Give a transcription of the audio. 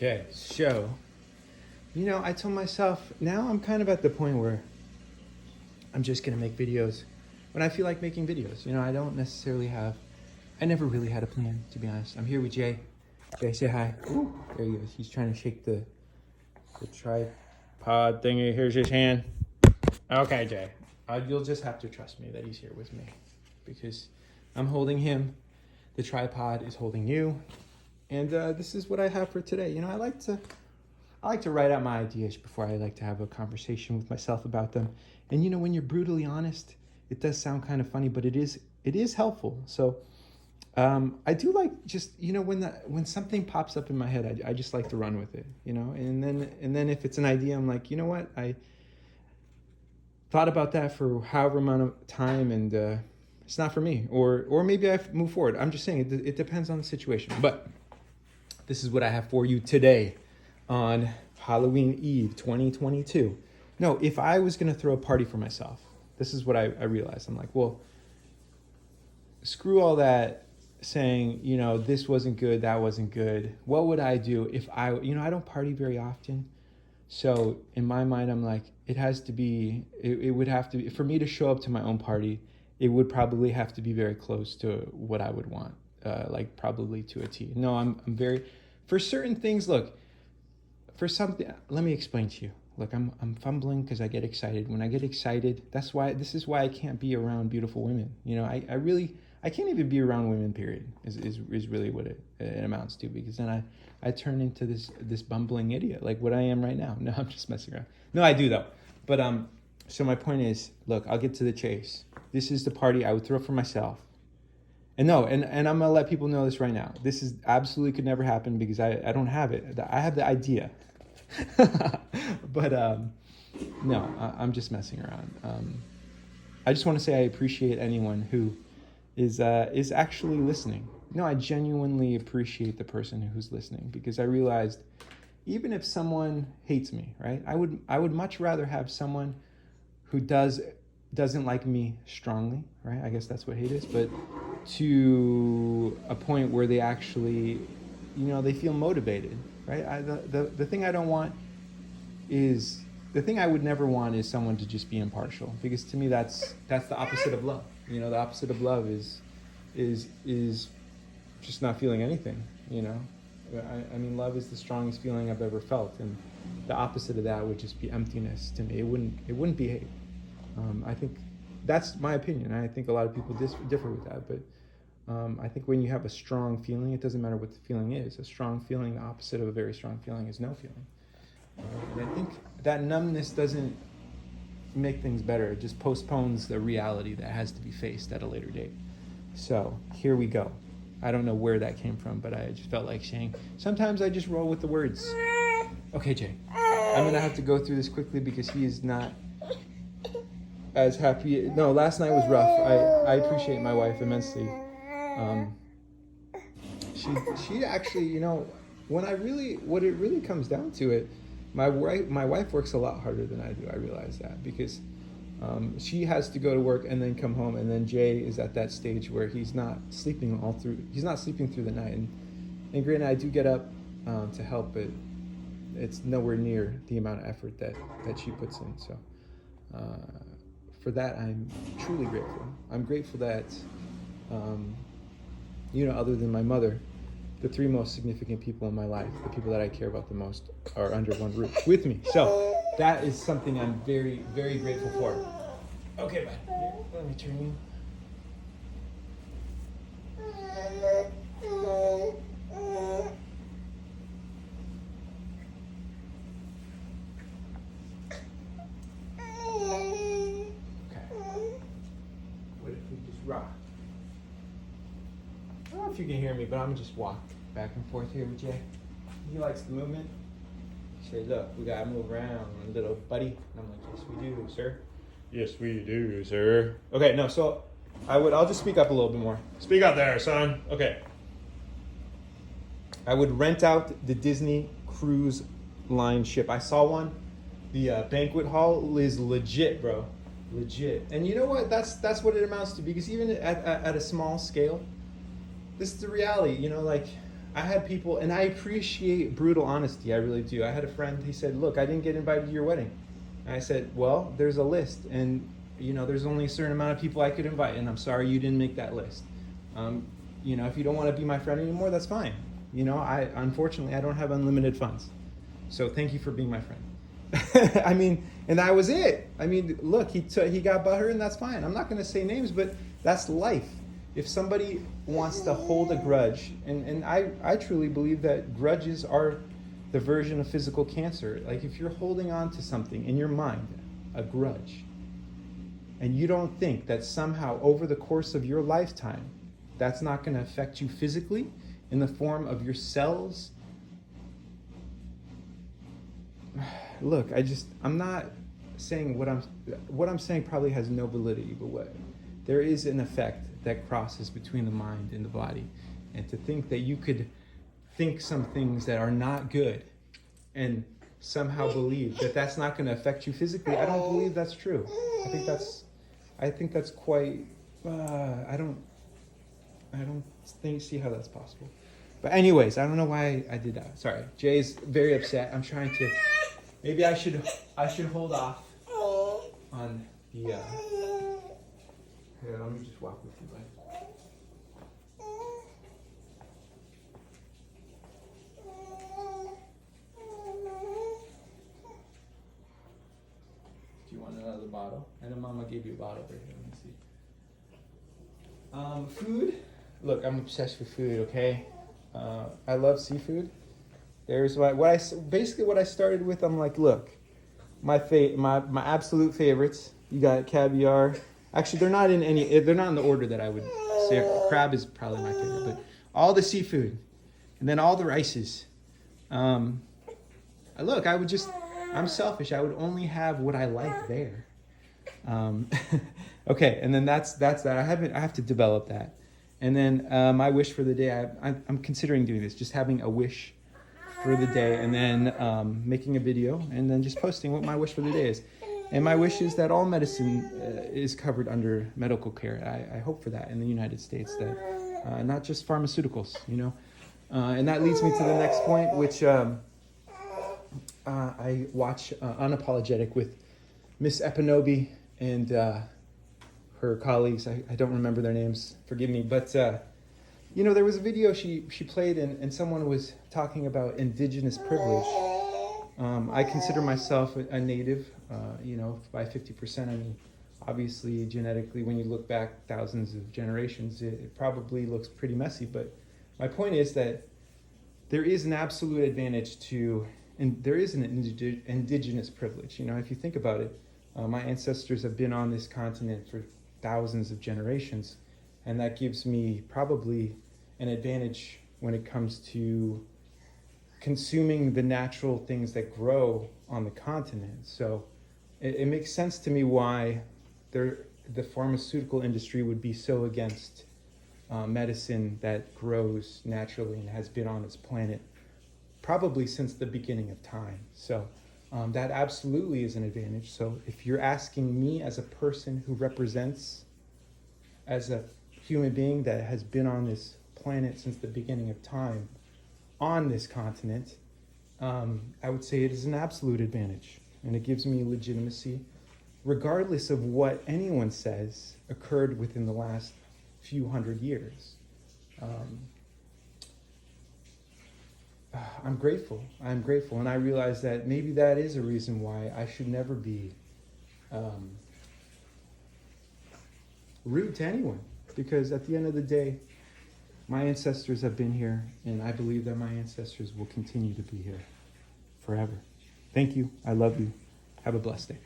Okay, so, I told myself, now I'm kind of at the point where I'm just going to make videos when I feel like making videos. I don't necessarily I never really had a plan, to be honest. I'm here with Jay. Jay, say hi. Ooh, there he is. He's trying to shake the tripod thingy. Here's his hand. Okay, Jay. You'll just have to trust me that he's here with me because I'm holding him. The tripod is holding you. And this is what I have for today. I like to write out my ideas before I like to have a conversation with myself about them. And when you're brutally honest, it does sound kind of funny, but it is helpful. So I do like just when something pops up in my head, I just like to run with it. And then if it's an idea, I'm like, you know what, I thought about that for however amount of time, and it's not for me, or maybe I move forward. I'm just saying it depends on the situation, but. This is what I have for you today on Halloween Eve 2022. No, if I was going to throw a party for myself, this is what I realized. I'm like, well, screw all that saying, this wasn't good, that wasn't good. What would I do if I don't party very often. So in my mind, I'm like, it has to be, it would have to be, for me to show up to my own party, it would probably have to be very close to what I would want. Like probably to a T. No, I'm very, for certain things, look, for something, let me explain to you. Look, I'm fumbling because I get excited. When I get excited, this is why I can't be around beautiful women. I can't even be around women, period, is really what it amounts to, because then I turn into this bumbling idiot, like what I am right now. No, I'm just messing around. No, I do though. But, so my point is, look, I'll get to the chase. This is the party I would throw for myself. And no, and I'm going to let people know this right now. This is absolutely could never happen because I don't have it. I have the idea. But no, I'm just messing around. I just want to say I appreciate anyone who is actually listening. No, I genuinely appreciate the person who's listening, because I realized even if someone hates me, right? I would much rather have someone who doesn't like me strongly, right? I guess that's what hate is, but to a point where they actually, they feel motivated, right? The thing I don't want is, the thing I would never want is someone to just be impartial, because to me that's the opposite of love. The opposite of love is just not feeling anything. I mean, love is the strongest feeling I've ever felt, and the opposite of that would just be emptiness to me. It wouldn't be hate. I think that's my opinion. I think a lot of people differ with that, but I think when you have a strong feeling, it doesn't matter what the feeling is. A strong feeling, the opposite of a very strong feeling, is no feeling. And I think that numbness doesn't make things better. It just postpones the reality that has to be faced at a later date. So here we go. I don't know where that came from, but I just felt like saying, sometimes I just roll with the words. Okay, Jay, I'm going to have to go through this quickly because he is not as happy. No, last night was rough. I appreciate my wife immensely. She actually, what it really comes down to it, my wife works a lot harder than I do. I realize that because she has to go to work and then come home, and then Jay is at that stage where he's not sleeping through the night. And granted, I do get up to help, but it's nowhere near the amount of effort that she puts in. So for that, I'm truly grateful. I'm grateful that, other than my mother, the three most significant people in my life, the people that I care about the most, are under one roof with me. So that is something I'm very, very grateful for. Okay, bud. Here, let me turn you. Rock. I don't know if you can hear me, but I'm gonna just walk back and forth here with Jay. He likes the movement. He said, look, we gotta move around, little buddy. And I'm like, yes, we do, sir. Yes, we do, sir. Okay, no, so I'll just speak up a little bit more. Speak up there, son. Okay. I would rent out the Disney Cruise Line ship. I saw one. The banquet hall is legit, bro. Legit. And you know what? That's what it amounts to, because even at a small scale, this is the reality. I had people, and I appreciate brutal honesty. I really do. I had a friend. He said, "Look, I didn't get invited to your wedding." And I said, "Well, there's a list, and there's only a certain amount of people I could invite, and I'm sorry you didn't make that list. If you don't want to be my friend anymore, that's fine. Unfortunately I don't have unlimited funds. So thank you for being my friend." I mean, and that was it. I mean, look, he got butthurt, and that's fine. I'm not going to say names, but that's life. If somebody wants to hold a grudge, and I truly believe that grudges are the version of physical cancer. Like if you're holding on to something in your mind, a grudge, and you don't think that somehow over the course of your lifetime, that's not going to affect you physically in the form of your cells. Look, I'm not saying what I'm saying probably has no validity, but there is an effect that crosses between the mind and the body. And to think that you could think some things that are not good and somehow believe that that's not going to affect you physically, I don't believe that's true. I think that's quite, I don't see how that's possible. But anyways, I don't know why I did that. Sorry. Jay's very upset. I'm trying to, maybe I should hold off on the, here, let me just walk with you, bud. Do you want another bottle? And then Mama gave you a bottle right here. Let me see. Food. Look, I'm obsessed with food. Okay, I love seafood. There's what I started with. I'm like, look, my absolute favorites. You got caviar. Actually, they're not in the order that I would say. Crab is probably my favorite, but all the seafood, and then all the rices. I'm selfish. I would only have what I like there. Okay, and then that's that. I have to develop that. And then my wish for the day, I'm considering doing this, just having a wish for the day, and then making a video, and then just posting what my wish for the day is. And my wish is that all medicine is covered under medical care. I hope for that in the United States, that not just pharmaceuticals, And that leads me to the next point, which I watch Unapologetic with Miss Epinobi and her colleagues. I don't remember their names, forgive me. But, there was a video she played, and someone was talking about indigenous privilege. I consider myself a native, by 50%. I mean, obviously, genetically, when you look back thousands of generations, it probably looks pretty messy. But my point is that there is an absolute advantage to, and there is an indigenous privilege. If you think about it, my ancestors have been on this continent for thousands of generations, and that gives me probably an advantage when it comes to consuming the natural things that grow on the continent. So it makes sense to me why the pharmaceutical industry would be so against medicine that grows naturally and has been on this planet probably since the beginning of time. So that absolutely is an advantage. So if you're asking me as a person who represents, as a human being that has been on this planet since the beginning of time, on this continent, I would say it is an absolute advantage, and it gives me legitimacy, regardless of what anyone says occurred within the last few hundred years. I'm grateful, and I realize that maybe that is a reason why I should never be rude to anyone, because at the end of the day, my ancestors have been here, and I believe that my ancestors will continue to be here forever. Thank you. I love you. Have a blessed day.